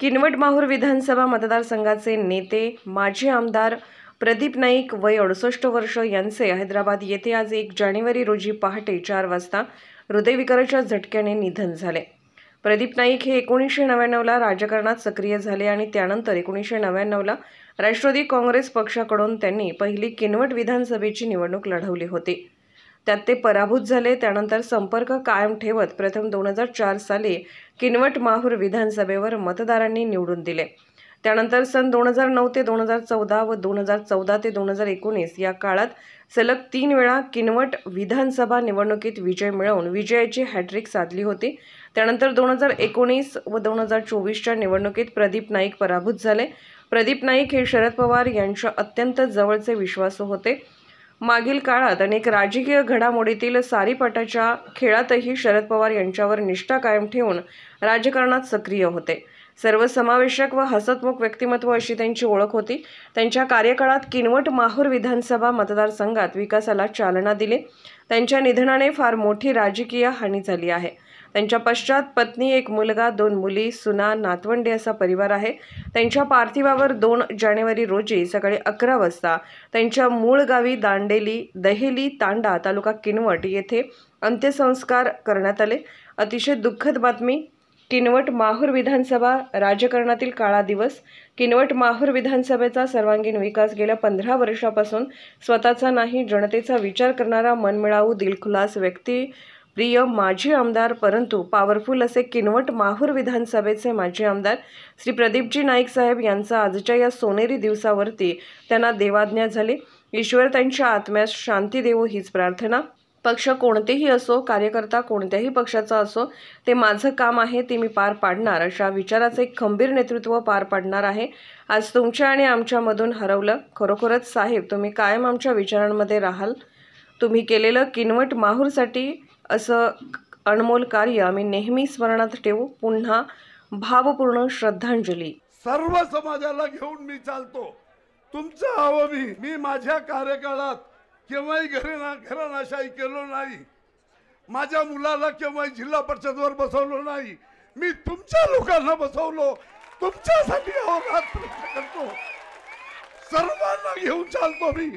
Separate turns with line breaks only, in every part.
किनवट माहूर विधानसभा मतदारसंघाचे नेते माजी आमदार प्रदीप नाईक वय 68 वर्ष यांचे हैदराबाद येथे आज 1 जानेवारी रोजी पहाटे 4 वाजता हृदयविकाराच्या झटक्याने निधन झाले। प्रदीप नाईक हे 1999 ला राजकारणात सक्रिय झाले आणि त्यानंतर 1999 ला राष्ट्रवादी काँग्रेस पक्षाकडून त्यांनी पहिली किनवट विधानसभेची निवडणूक लढवली होती। त्यात ते पराभूत झाले। त्यानंतर संपर्क कायम ठेवत प्रथम 2004 साली किनवट माहूर विधानसभेवर मतदारांनी निवडून दिले। त्यानंतर सन 2009 ते 2014 व 2014 ते 2019 या काळात सलग 3 वेळा किनवट विधानसभा निवडणुकीत विजय मिळवून विजयाची हॅट्रिक साधली होती। त्यानंतर 2019 व 2024च्या निवडणुकीत प्रदीप नाईक पराभूत झाले। प्रदीप नाईक हे शरद पवार यांच्या अत्यंत जवळचे विश्वासू होते। मागील काळात अनेक राजकीय घडामोडीतील सारीपाटाच्या खेळातही शरद पवार यांच्यावर निष्ठा कायम ठेवून राजकारणात सक्रिय होते। सर्वसमावेशक व हसतमुख व्यक्तिमत्व अशी त्यांची ओळख होती। त्यांच्या कार्यकाळात किनवट माहूर विधानसभा मतदारसंघात विकासाला चालना दिली। त्यांच्या निधनाने फार मोठी राजकीय हानी झाली आहे। त्यांच्या पश्चात पत्नी, 1 मुलगा, 2 मुली, सुना, नातवंडे असा परिवार आहे। त्यांच्या पार्थिवावर 2 जानेवारी रोजी सकाळी 11 वाजता त्यांच्या मूळ गावी दांडेली, दहेली तांडा, तालुका किनवट येथे अंत्यसंस्कार करण्यात आले। अतिशय दुःखद बातमी। किनवट माहूर विधानसभा राजकारणातील काळा दिवस। किनवट माहूर विधानसभेचा सर्वांगीण विकास गेल्या 15 वर्षापासून स्वतःचा नाही जनतेचा विचार करणारा मनमिळावू दिलखुलास व्यक्ती, प्रिय माजी आमदार परंतु पॉवरफुल असे किनवट माहूर विधानसभेचे माजी आमदार श्री प्रदीपजी नाईक साहेब यांचा आजच्या या सोनेरी दिवसावरती त्यांना देवाज्ञा झाली। ईश्वर त्यांच्या आत्म्यास शांती देवो हीच प्रार्थना। पक्ष कोणतेही असो, कार्यकर्ता कोणत्याही पक्षाचा असो, ते माझं काम आहे, ते मी पार पाडणार अशा विचाराचे एक खंबीर नेतृत्व पार पाडणार आहे। आज तुमच्या आणि आमच्यामधून हरवलं। खरोखरच साहेब, तुम्ही कायम आमच्या विचारांमध्ये राहाल। तुम्ही केलेलं किनवट माहूरसाठी असं अनमोल कार्य आम्ही नेहमी स्मरणात ठेवू। पुन्हा भावपूर्ण श्रद्धांजली।
सर्व समाजाला घेऊन मी चालतो। तुमचं हवं मी माझ्या कार्यकाळात केव्हाही घराणाशाही केलो नाही। माझ्या मुलाला केव्हाही जिल्हा परिषदवर बसवलो नाही। मी तुमच्या लोकांना बसवलो, तुमच्यासाठी अहोरात्र प्रयत्न करतो। सर्वांना घेऊन चालतो मी।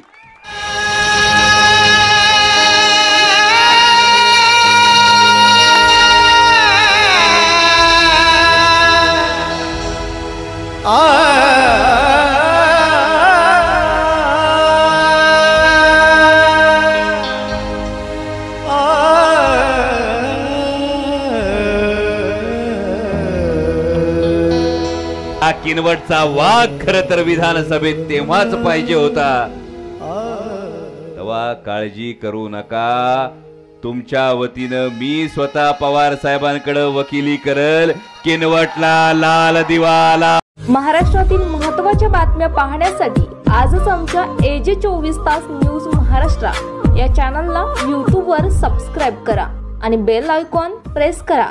किनवटचा वाघ खरं तर विधानसभेत तेव्हाच पाहिजे होता। तेव्हा काळजी करू नका। तुमच्या वतीनं मी स्वतः पवार साहेबांकडे वकिली करल। किनवटला लाल दिवाला।
महाराष्ट्रातील महत्त्वाच्या बातम्या पाहण्यासाठी आजच आमच्या AJ 24 तास न्यूज महाराष्ट्र या चॅनलला YouTube वर सबस्क्राइब करा आणि बेल आयकॉन प्रेस करा।